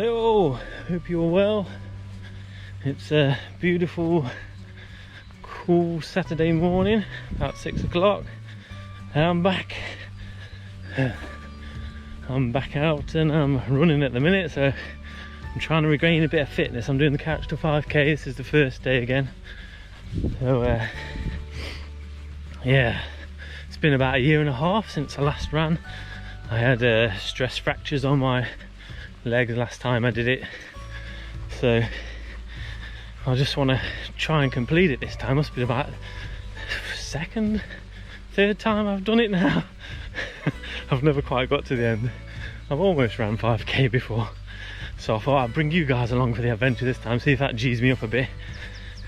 Hello, hope you're well. It's a beautiful, cool Saturday morning, about 6 o'clock. I'm back. I'm back out and I'm running at the minute, so I'm trying to regain a bit of fitness. I'm doing the Couch to 5k. This is the first day again. So yeah, it's been about a year and a half since I last ran. I had stress fractures on my legs last time I did it, so I just want to try and complete it this time. Must be about third time I've done it now. I've never quite got to the end. I've almost ran 5k before, so I thought I'd bring you guys along for the adventure this time, see if that G's me up a bit.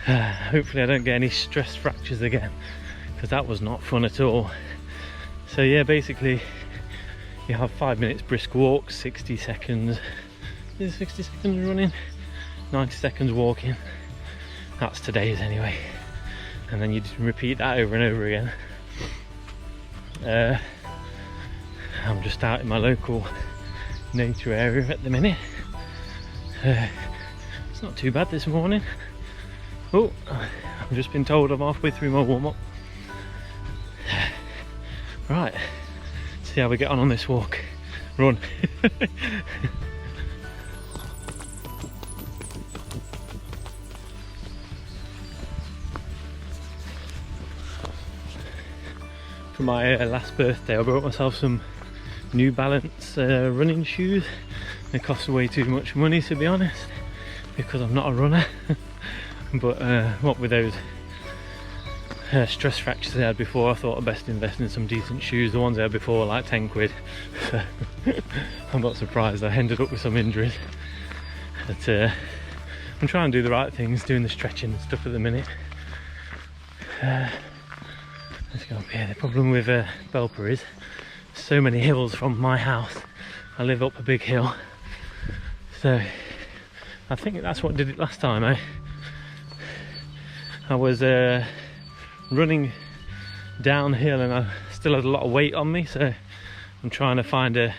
Hopefully I don't get any stress fractures again, because that was not fun at all. So yeah, basically you have 5 minutes brisk walk, 60 seconds, is it 60 seconds running, 90 seconds walking. That's today's anyway. And then you just repeat that over and over again. I'm just out in my local nature area at the minute. It's not too bad this morning. Oh, I've just been told I'm halfway through my warm-up. Right, see how we get on this walk. Run. For my last birthday, I bought myself some New Balance running shoes. They cost way too much money, to be honest, because I'm not a runner. But what with those stress fractures I had before, I thought I'd best invest in some decent shoes. The ones I had before were like 10 quid. So I'm not surprised I ended up with some injuries. But I'm trying to do the right things, doing the stretching and stuff at the minute. Let's go up here. The problem with Belper is so many hills from my house. I live up a big hill, so I think that's what did it last time. I was running downhill and I still had a lot of weight on me, so I'm trying to find a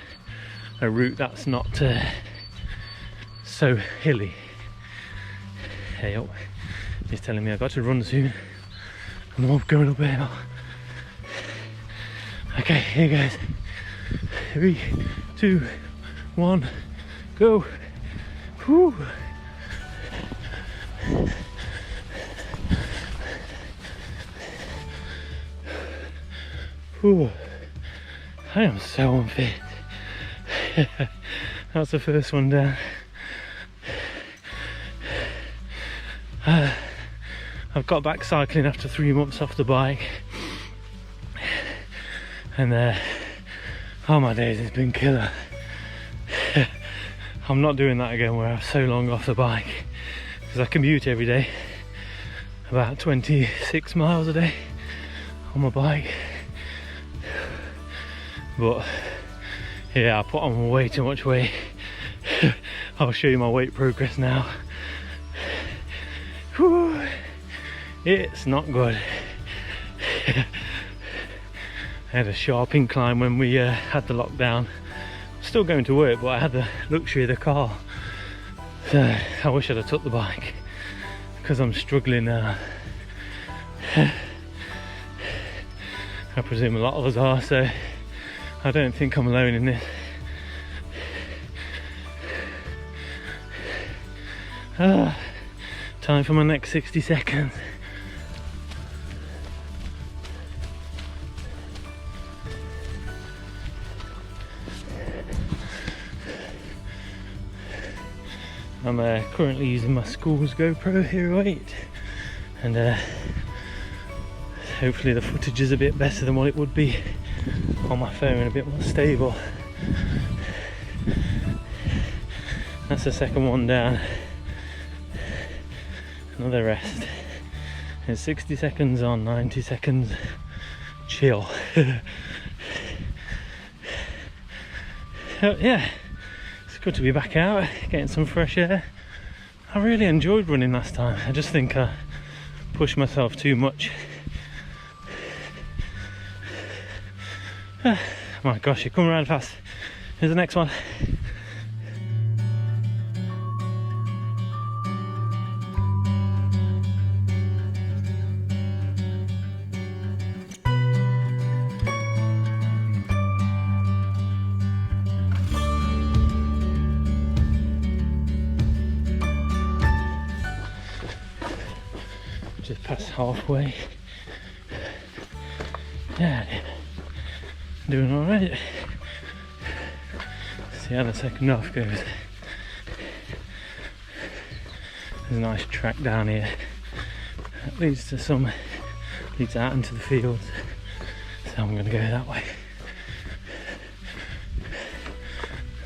route that's not so hilly. Hey, oh, he's telling me I got to run soon, and I'm going up here now. Okay, here goes. 3, 2, 1, go. Whew. Whew. I am so unfit. That's the first one down. I've got back cycling after 3 months off the bike, and oh my days, it's been killer. I'm not doing that again where I'm so long off the bike, because I commute every day about 26 miles a day on my bike. But yeah, I put on way too much weight. I'll show you my weight progress now. Whew. It's not good. I had a sharp incline when we had the lockdown. Still going to work, but I had the luxury of the car. So I wish I'd have took the bike, because I'm struggling now. I presume a lot of us are, so I don't think I'm alone in this. Time for my next 60 seconds. I'm currently using my school's GoPro Hero 8, and hopefully the footage is a bit better than what it would be on my phone, a bit more stable. That's the second one down. Another rest. It's 60 seconds on, 90 seconds chill. So, yeah, it's good to be back out, getting some fresh air. I really enjoyed running last time. I just think I pushed myself too much. My gosh, you're coming around fast. Here's the next one. halfway. Yeah, doing alright. See how the second half goes. There's a nice track down here that leads out into the fields, so I'm going to go that way.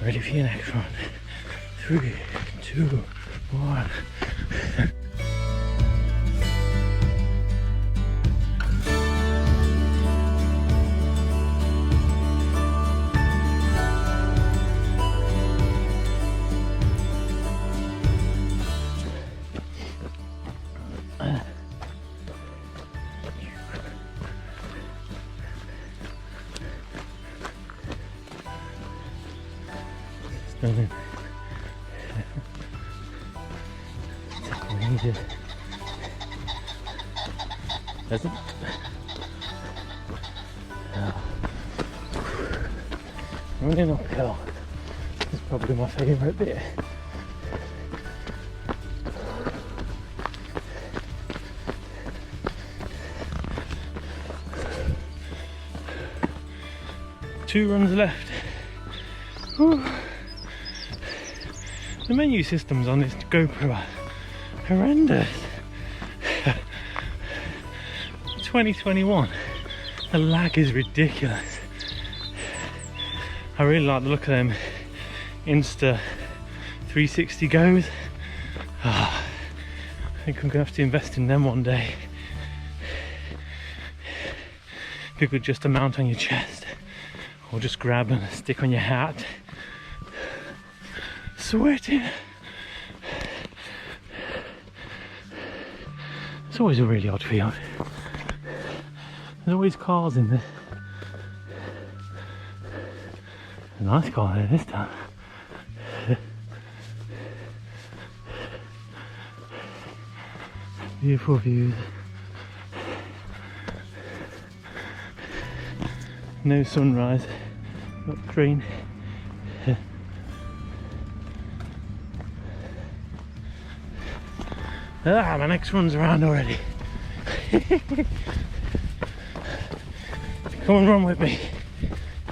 Ready for your next run. 3, 2, 1. Stunning. Amazing. Doesn't? Running uphill is probably my favourite bit. Two runs left. Whew. The menu systems on this GoPro are horrendous. 2021, the lag is ridiculous. I really like the look of them Insta 360 goes. I think I'm gonna have to invest in them one day. If you just to mount on your chest, or just grab and stick on your hat. Sweating. It's always a really odd field. There's always cars in there. A nice car there this time. Beautiful views. No sunrise. Not the train. My next run's around already. Come and run with me.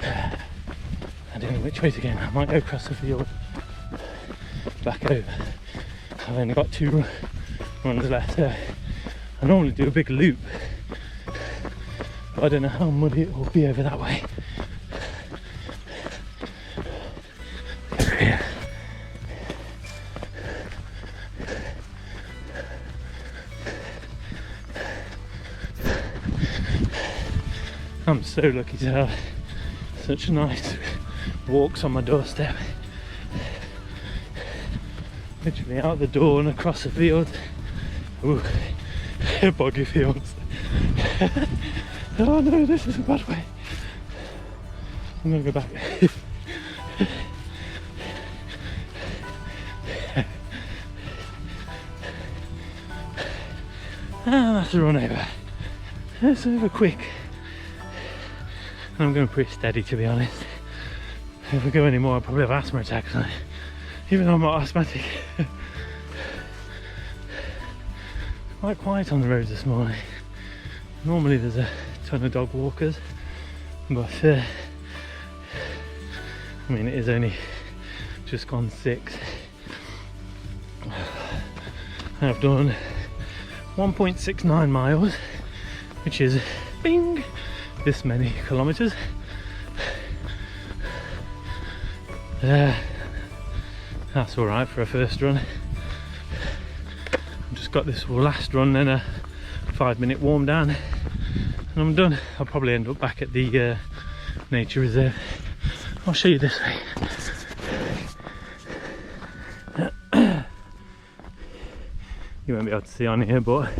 I don't know which way to go. I might go across the field, back over. I've only got 2 runs left. I normally do a big loop, but I don't know how muddy it will be over that way. Over here. I'm so lucky to have such nice walks on my doorstep. Literally out the door and across the field. Ooh, boggy fields. Oh no, this is a bad way. I'm gonna go back. That's a run over. That's over quick. I'm going pretty steady, to be honest. If we go any more, I'll probably have asthma attacks, even though I'm not asthmatic. Quite quiet on the roads this morning. Normally there's a ton of dog walkers, but I mean, it is only just gone 6. I've done 1.69 miles, which is bing, this many kilometers. That's alright for a first run. I've just got this last run and a 5-minute warm down, and I'm done. I'll probably end up back at the nature reserve. I'll show you this way. You won't be able to see on here, but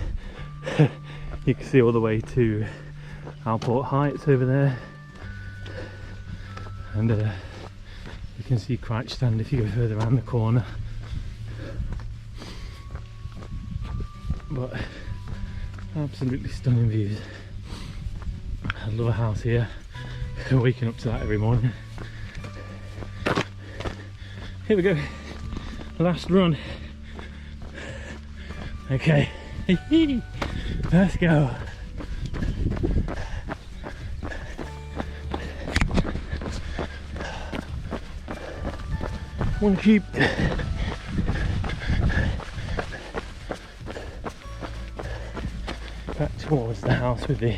you can see all the way to Alport Heights over there, and you can see Crouch Stand if you go further around the corner. But absolutely stunning views. I love a house here. Waking up to that every morning. Here we go, last run. Okay. Let's go. One sheep. Back towards the house with the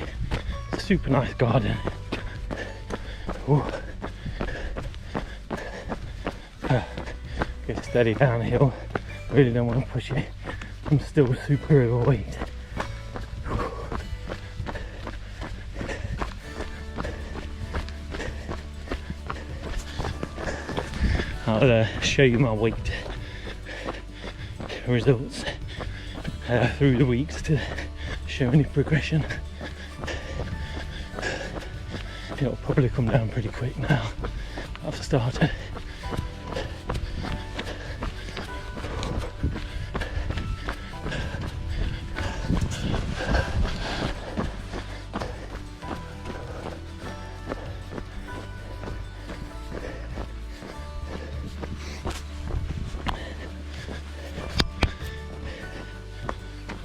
super nice garden. Ooh. Get steady downhill. Really don't want to push it. I'm still super overweight. I'll show you my weight results through the weeks to show any progression. It'll probably come down pretty quick now. I've started.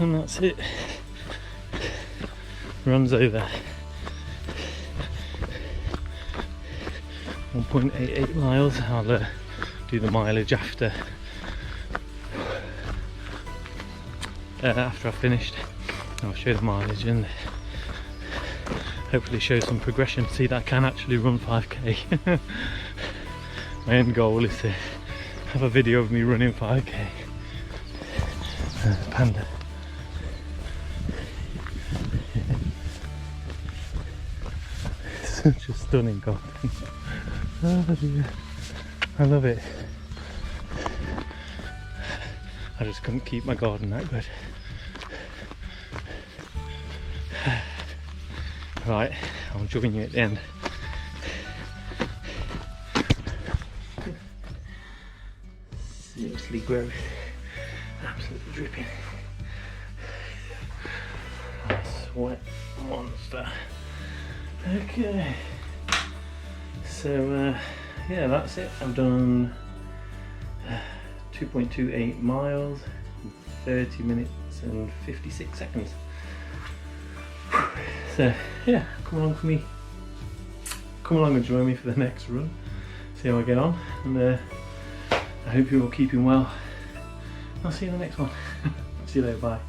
And that's it. Runs over 1.88 miles. I'll do the mileage after I've finished. I'll show the mileage and hopefully show some progression. See that I can actually run 5k. My end goal is to have a video of me running 5k. Panda. Such a stunning garden. Oh dear. I love it. I just couldn't keep my garden that good. Right, I'll join you at the end. Seriously gross. Absolutely dripping. Sweat monster. Okay, so yeah, that's it. I've done 2.28 miles, 30 minutes and 56 seconds. So yeah, come along for me. Come along and join me for the next run. See how I get on, and I hope you're all keeping well. I'll see you in the next one. See you later, bye.